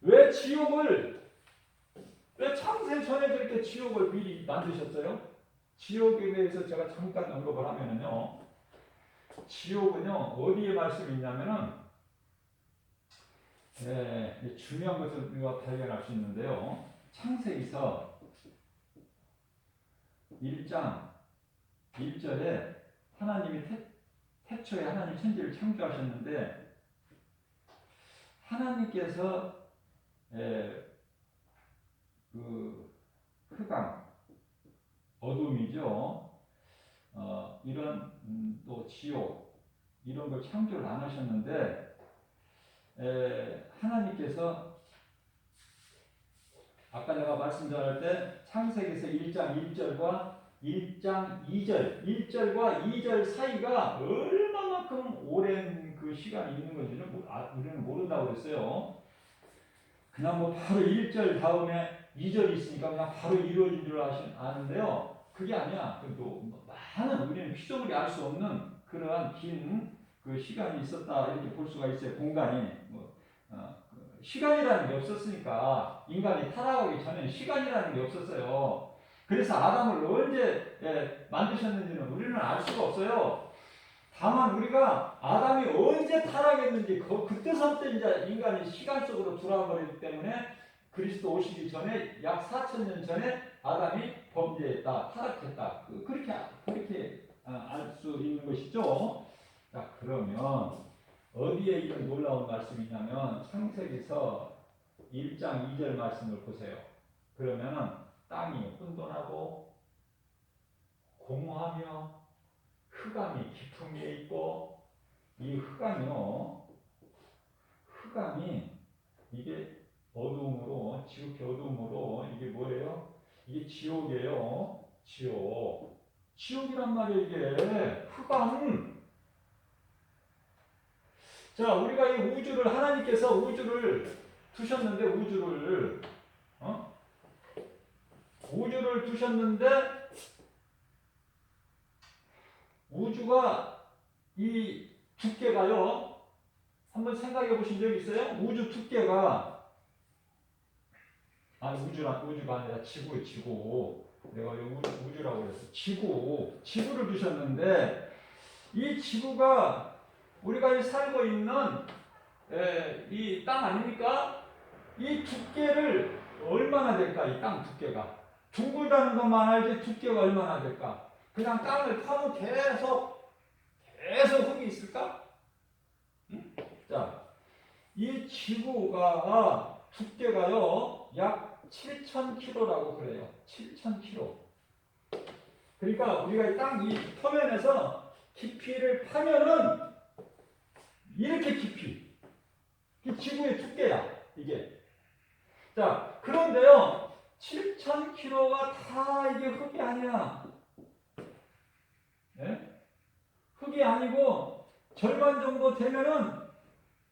왜 창세 전에 저렇게 지옥을 미리 만드셨어요? 지옥에 대해서 제가 잠깐 언급을 하면은요, 지옥은요 어디에 말씀이 있냐면은 중요한 것을 우리가 발견할 수 있는데요. 창세기서 1장 1절에 하나님이 태초에 하나님 천지를 창조하셨는데 하나님께서 그 흑암, 어둠이죠. 이런 또 지옥 이런 걸 창조를 안 하셨는데 하나님께서 아까 내가 말씀드릴 때 창세기에서 1장 1절과 1장 2절, 1절과 2절 사이가 얼마만큼 오랜 그 시간이 있는 건지는 우리는 모른다고 그랬어요. 그냥 뭐 바로 1절 다음에 2절이 있으니까 그냥 바로 이루어진 줄 아는데요. 그게 아니야. 그래도 많은 우리는 피조물이 알 수 없는 그러한 긴 그 시간이 있었다 이렇게 볼 수가 있어요. 공간이 시간이라는 게 없었으니까 인간이 타락하기 전에 시간이라는 게 없었어요. 그래서 아담을 언제 만드셨는지는 우리는 알 수가 없어요. 다만 우리가 아담이 언제 타락했는지 그때서부터 이제 인간이 시간 속으로 돌아와 버리기 때문에 그리스도 오시기 전에 약 4,000년 전에 아담이 범죄했다, 타락했다. 그렇게 알 수 있는 것이죠. 자, 그러면 어디에 이런 놀라운 말씀이 있냐면 창세기서 1장 2절 말씀을 보세요. 그러면은 땅이 혼돈하고 공허하며 흑암이 깊은 게 있고 이 흑암이 이게 어둠으로 지극히 어둠으로 이게 뭐예요? 이게 지옥이에요. 지옥이란 말이에요. 이게 흑암. 자, 우리가 이 우주를 하나님께서 우주를 두셨는데 우주를 두셨는데 우주가 이 두께가요. 한번 생각해 보신 적 있어요? 우주 두께가 우주가 아니라 지구. 내가 우주라고 그랬어. 지구를 두셨는데 이 지구가 우리가 살고 있는 이 땅 아닙니까? 이 두께를 얼마나 될까? 이 땅 두께가 둥글다는 것만 알지 두께가 얼마나 될까? 그냥 땅을 파면 계속 흙이 있을까? 응? 자, 이 지구가 두께가요 약 7,000km라고 그래요. 7,000km. 그러니까 우리가 이 땅 이 표면에서 깊이를 파면은 이렇게 깊이. 이 지구의 두께야 이게. 자, 그런데요 7,000km가 다 이게 흙이 아니야. 네? 흙이 아니고 절반 정도 되면은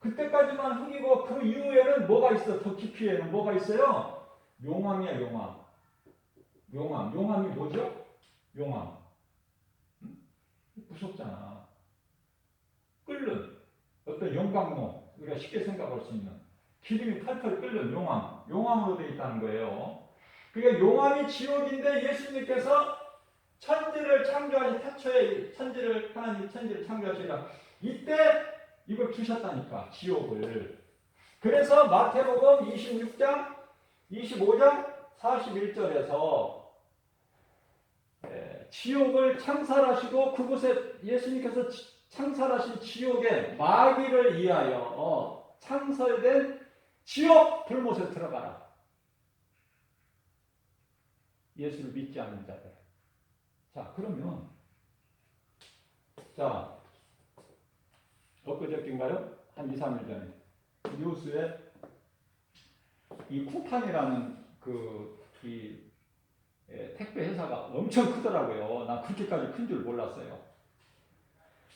그때까지만 흙이고 그 이후에는 뭐가 있어? 더 깊이에는 뭐가 있어요? 용암이야, 용암. 용암이 뭐죠? 용암. 응? 무섭잖아. 끓는 어떤 용광로, 우리가 쉽게 생각할 수 있는 기름이 팔팔 끓는 용암으로 되어 있다는 거예요. 그러니까 용암이 지옥인데 예수님께서 천지를 창조하신 태초에 하나님 천지를 창조하시라 이때 이걸 주셨다니까 지옥을. 그래서 마태복음 26장 25장 41절에서 지옥을 창살하시고 그곳에 예수님께서 창살하신 지옥의 마귀를 위하여 창설된 지옥 불못에 들어가라. 예수를 믿지 않는 자들. 자, 그러면 엊그저께인가요? 한 2, 3일 전에 뉴스에 이 쿠팡이라는 택배 회사가 엄청 크더라고요. 난 그렇게까지 큰 줄 몰랐어요.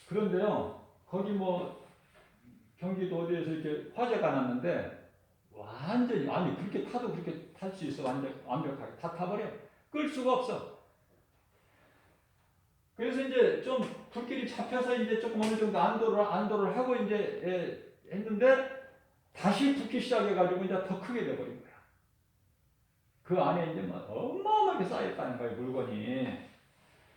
그런데요, 거기 경기도 어디에서 이렇게 화재가 났는데 완전히 그렇게 타도 그렇게 탈 수 있어. 완벽하게 다 타버려. 끌 수가 없어. 그래서 이제 좀 불길이 잡혀서 이제 조금 어느 정도 안도를 하고 이제 했는데 다시 붓기 시작해가지고 이제 더 크게 돼버린 거야. 그 안에 이제 막 어마어마하게 쌓였다는 거예요, 물건이.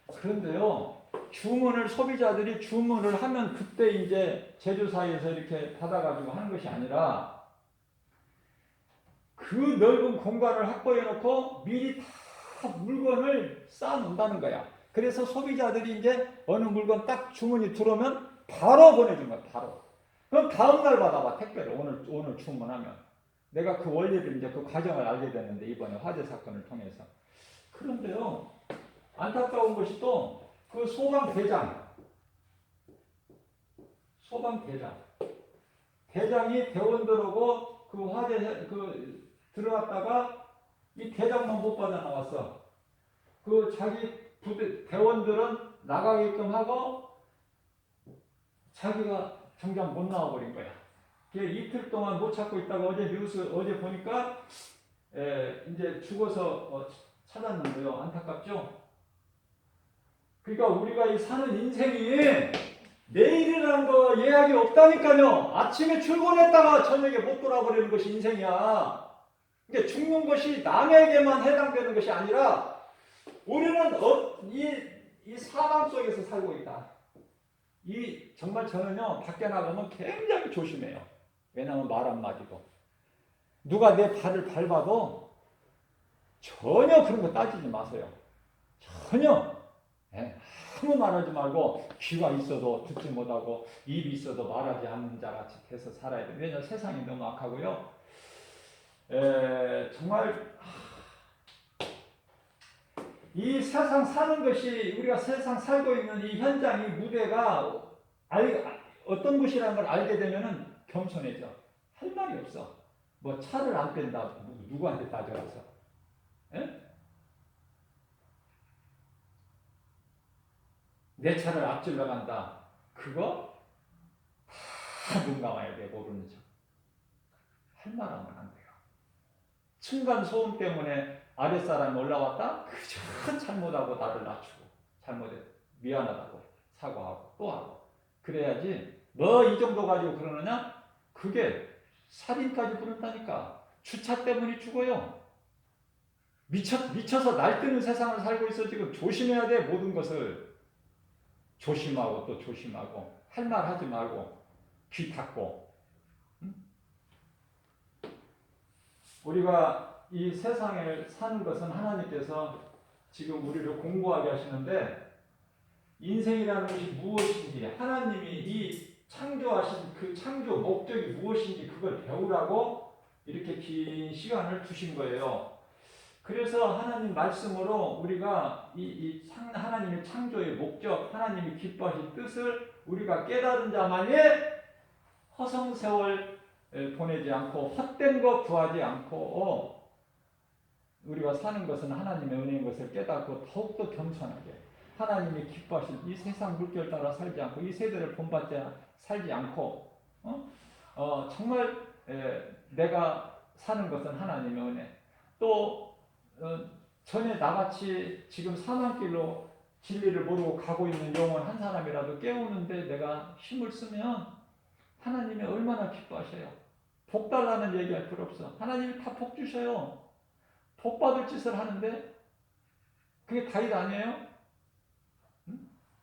그런데요, 소비자들이 주문을 하면 그때 이제 제조사에서 이렇게 받아가지고 하는 것이 아니라 그 넓은 공간을 확보해 놓고 미리 다 물건을 쌓아놓는다는 거야. 그래서 소비자들이 이제 어느 물건 딱 주문이 들어오면 바로 보내준 거야, 바로. 그럼 다음날 받아봐, 택배를. 오늘 주문하면. 내가 그 원리를 이제 그 과정을 알게 됐는데, 이번에 화재 사건을 통해서. 그런데요, 안타까운 것이 또 그 대장이 대원들하고 그 화재 들어갔다가 이 대장만 못 받아 나왔어. 그 자기 대원들은 나가게끔 하고 자기가 정작 못 나와버린 거야. 이틀 동안 못 찾고 있다가 어제 보니까 이제 죽어서 찾았는데요. 안타깝죠? 그러니까 우리가 이 사는 인생이 내일이라는 거 예약이 없다니까요. 아침에 출근했다가 저녁에 못 돌아버리는 것이 인생이야. 그러니까 죽는 것이 남에게만 해당되는 것이 아니라 우리는 이 사망 속에서 살고 있다. 정말 저는요, 밖에 나가면 굉장히 조심해요. 왜냐하면 말 한마디도. 누가 내 발을 밟아도 전혀 그런 거 따지지 마세요. 전혀. 아무 말하지 말고 귀가 있어도 듣지 못하고 입이 있어도 말하지 않는 자같이 해서 살아야 돼요. 왜냐하면 세상이 너무 악하고요. 정말 이 세상 사는 것이 우리가 세상 살고 있는 이 현장, 이 무대가 어떤 곳이라는 걸 알게 되면은 겸손해져. 할 말이 없어. 뭐 차를 안 뺀다. 누구한테 따져서. 내 차를 앞질러 간다. 그거 다 눈 감아야 돼. 모르는 척. 할 말 하면 안 돼요. 층간 소음 때문에 아랫사람이 올라왔다? 그저 잘못하고 나를 낮추고 잘못해 미안하다고 사과하고 또 하고 그래야지. 뭐 이 정도 가지고 그러느냐? 그게 살인까지 부른다니까. 주차 때문에 죽어요. 미쳐서 날뛰는 세상을 살고 있어. 지금 조심해야 돼. 모든 것을 조심하고 또 조심하고 할 말 하지 말고 귀 닫고. 우리가 이 세상에 사는 것은 하나님께서 지금 우리를 공부하게 하시는데, 인생이라는 것이 무엇인지, 하나님이 이 창조하신 그 창조 목적이 무엇인지 그걸 배우라고 이렇게 긴 시간을 두신 거예요. 그래서 하나님 말씀으로 우리가 하나님의 창조의 목적, 하나님이 기뻐하신 뜻을 우리가 깨달은 자만이 허송세월 보내지 않고 헛된 거 구하지 않고 우리가 사는 것은 하나님의 은혜인 것을 깨닫고 더욱더 겸손하게 하나님이 기뻐하신 이 세상 물결 따라 살지 않고 이 세대를 본받지 살지 않고 정말 내가 사는 것은 하나님의 은혜. 또 전에 나같이 지금 사망길로 진리를 모르고 가고 있는 영혼 한 사람이라도 깨우는데 내가 힘을 쓰면 하나님이 얼마나 기뻐하셔요. 복 달라는 얘기할 필요 없어. 하나님이 다 복 주셔요. 복 받을 짓을 하는데 그게 다일 아니에요? 응?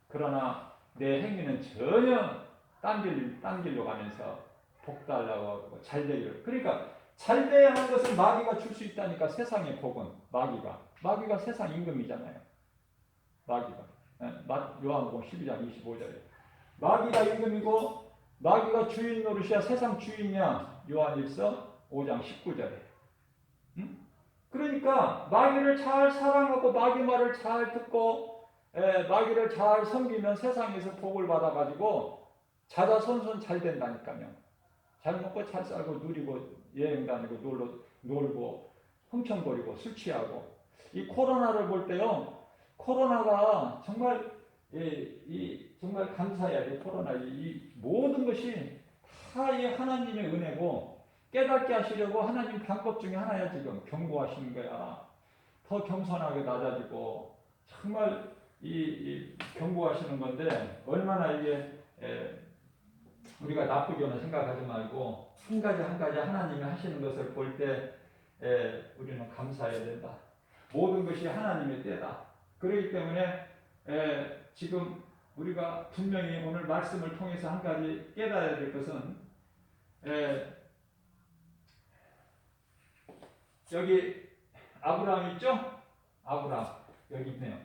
그러나 내 행위는 전혀 딴 길로 가면서 복 달라고 하고 잘 되기를. 그러니까 잘 돼야 하는 것은 마귀가 줄 수 있다니까. 세상의 복은 마귀가 세상 임금이잖아요. 마귀가 요한복음 12장 25절에 마귀가 임금이고 마귀가 주인 노릇이야. 세상 주인이야. 요한일서 5장 19절에. 응? 그러니까 마귀를 잘 사랑하고 마귀 말을 잘 듣고 마귀를 잘 섬기면 세상에서 복을 받아가지고 자자손손 잘 된다니까요. 잘 먹고 잘 살고 누리고 여행 다니고 놀고 흥청거리고 술 취하고. 이 코로나를 볼 때요. 코로나가 정말 정말 감사해야 돼. 코로나 이 모든 것이 다 이 하나님의 은혜고 깨닫게 하시려고 하나님 방법 중에 하나야. 지금 경고하시는 거야. 더 겸손하게 낮아지고 정말 이 경고하시는 건데 얼마나 이게 우리가 나쁘게는 생각하지 말고 한 가지 한 가지 하나님이 하시는 것을 볼 때 우리는 감사해야 된다. 모든 것이 하나님의 때다. 그렇기 때문에 지금 우리가 분명히 오늘 말씀을 통해서 한 가지 깨달아야 될 것은 여기 아브라함 있죠? 아브라함 여기 있네요.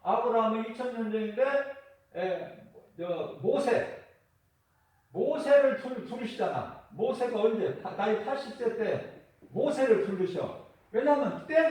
아브라함은 2000년 전인데 모세를 부르시잖아. 모세가 언제 나이 80세 때 모세를 부르셔. 왜냐하면 때가